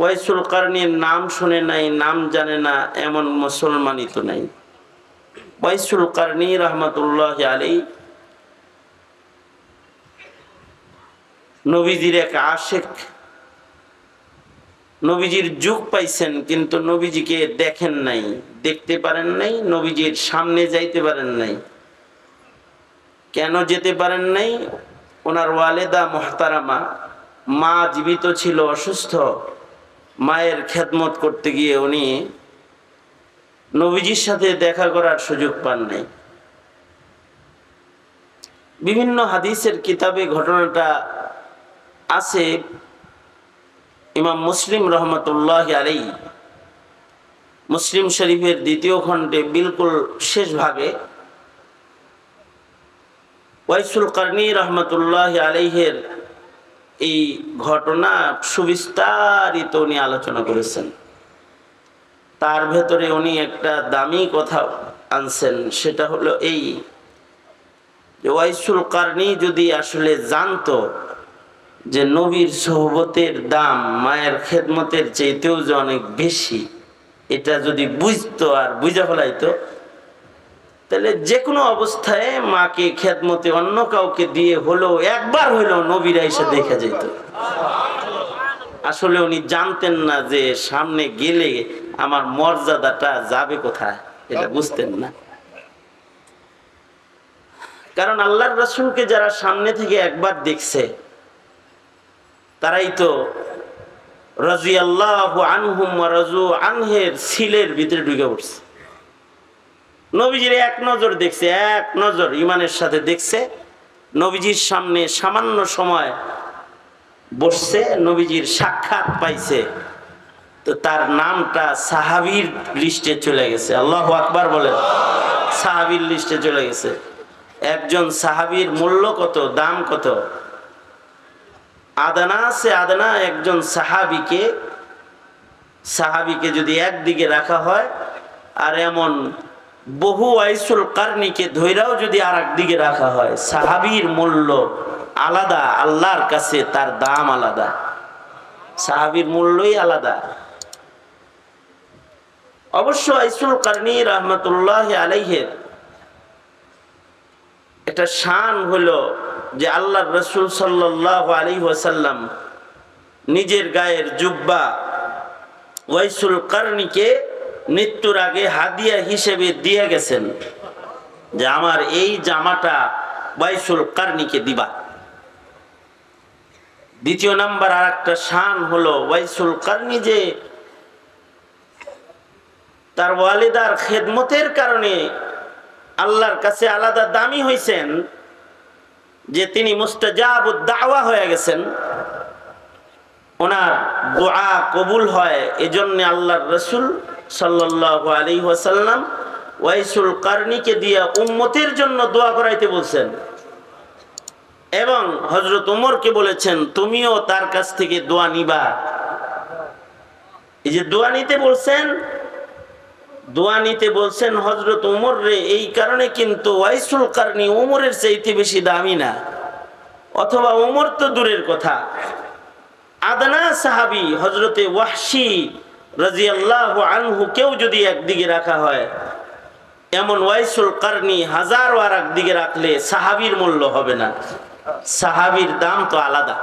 ওয়াইসুল কারনীর নাম শুনে নাই, নাম জানে না এমন মুসলমানই তো নাই। ওয়াইসুল কারনী রহমতুল্লাহ আলাইহি নবীজির এক আশিক, নবীজির যুগ পাইছেন কিন্তু নবীজিকে দেখেন নাই, দেখতে পারেন নাই, নবীজির সামনে যাইতে পারেন নাই। কেন যেতে পারেন নাই? ওনার ওয়ালেদা মুহতারামা, মা জীবিত ছিল, অসুস্থ। মায়ের খেদমত করতে গিয়ে উনি নবীজির সাথে দেখা করার সুযোগ পান নাই। বিভিন্ন হাদিসের কিতাবে ঘটনাটা আছে। ইমাম মুসলিম রহমতুল্লাহ আলাইহি মুসলিম শরীফের দ্বিতীয় খণ্ডে বিলকুল শেষ ভাগে ওয়াইসুল কারনী রহমতুল্লাহ আলাইহির এই ঘটনা সুবিস্তারিত উনি আলোচনা করেছেন। তার ভেতরে উনি একটা দামি কথা আনছেন, সেটা হলো এই যে ওয়াইসুল কারনী যদি আসলে জানতো যে নবীর সোহবতের দাম মায়ের খেদমতের চাইতেও যে অনেক বেশি, এটা যদি বুঝতো আর বুঝা ফেলাইতো, তাহলে যে কোনো অবস্থায় মাকে খেদমতে অন্য কাউকে দিয়ে হলেও একবার হলেও নবীরা এসে দেখে যেত। আসলে উনি জানতেন না যে সামনে গেলে আমার মর্যাদাটা যাবে কোথায়, এটা বুঝতেন না। কারণ আল্লাহর রাসূলকে যারা সামনে থেকে একবার দেখছে তারাই তো রাদিয়াল্লাহু আনহুম ওয়া রাজু আনহের সিলের ভিতরে ঢুকে পড়ছে। নবীজির এক নজর দেখছে, এক নজর ইমানের সাথে দেখছে। নবীজির সামনে সামান্য সময় বসছে, নবীজির সাক্ষাৎ পাইছে, তো তার নামটা সাহাবীর লিস্টে চলে গেছে। আল্লাহু আকবার বলেন। সাহাবীর লিস্টে চলে গেছে। একজন সাহাবীর মূল্য কত, দাম কত? আদনা সে আদনা একজন সাহাবীকে যদি একদিকে রাখা হয়, আর এমন বহু ওয়াইসুল কারনীকে ধৈরাও যদি আর একদিকে রাখা হয়, সাহাবীর মূল্য আলাদা, আল্লাহর কাছে তার দাম আলাদা, সাহাবীর মূল্যই আলাদা। অবশ্য ওয়াইসুল কারনী রহমতুল্লাহ আলাইহির একটা শান হলো যে আল্লাহর রাসূল সাল্লাল্লাহু আলাইহি ওয়াসাল্লাম নিজের গায়ের জুব্বা ওয়াইসুল কারনীকে মৃত্যুর আগে হাদিয়া হিসেবে দিয়ে গেছেন যে আমার এই জামাটা ওয়াইসুল কারনীকে দিবা। দ্বিতীয় নাম্বার আর একটা শান হলো ওয়াইসুল কারনী যে তার ওয়ালিদার খেদমতের কারণে আল্লাহর কাছে আলাদা দামি হয়েছেন, যে তিনি মুস্তাজাবুদ দাওয়া হয়ে গেছেন, ওনার দোয়া কবুল হয়। এজন্য আল্লাহর রাসূল সাল্লাল্লাহু আলাইহি ওয়াসাল্লাম ওয়াইসুল কারনীকে দিয়ে উম্মতের জন্য দোয়া করাইতে বলছেন, এবং হযরত ওমরকে বলেছেন তুমিও তার কাছ থেকে দোয়া নিবা। এই যে দোয়া নিতে বলছেন হযরত ওমর রে, এই কারণে কিন্তু ওয়াইসুল কারনী ওমরের চাইতে বেশি দামি না, অথবা ওমর তো দূরের কথা, আদনা সাহাবী হযরতে ওয়াহশী রাদিয়াল্লাহু আনহু কেউ যদি একদিকে রাখা হয়, এমন ওয়াইসুল কারনী হাজার আর একদিকে রাখলে সাহাবীর মূল্য হবে না, সাহাবীর দাম তো আলাদা।